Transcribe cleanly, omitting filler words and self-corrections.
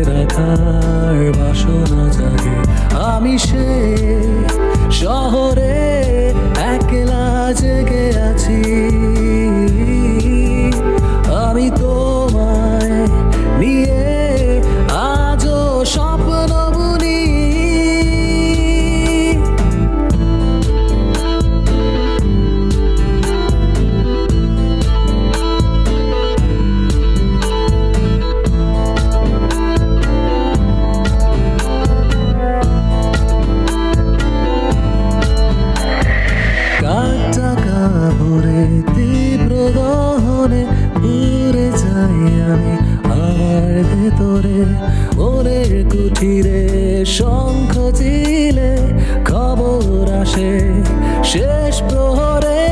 রাখার বাসনা জাগে। আমি সে শহরে একলা জেগে আছি, আমি তোমায় নিয়ে আজও স্বপ্ন বুনি। ভরে তীব্র দহনে ঘুরে যাই আমি আমার ভেতরে, মনের কুঠিরে শঙ্খ চিলে খবর আসে শেষ প্রহরে।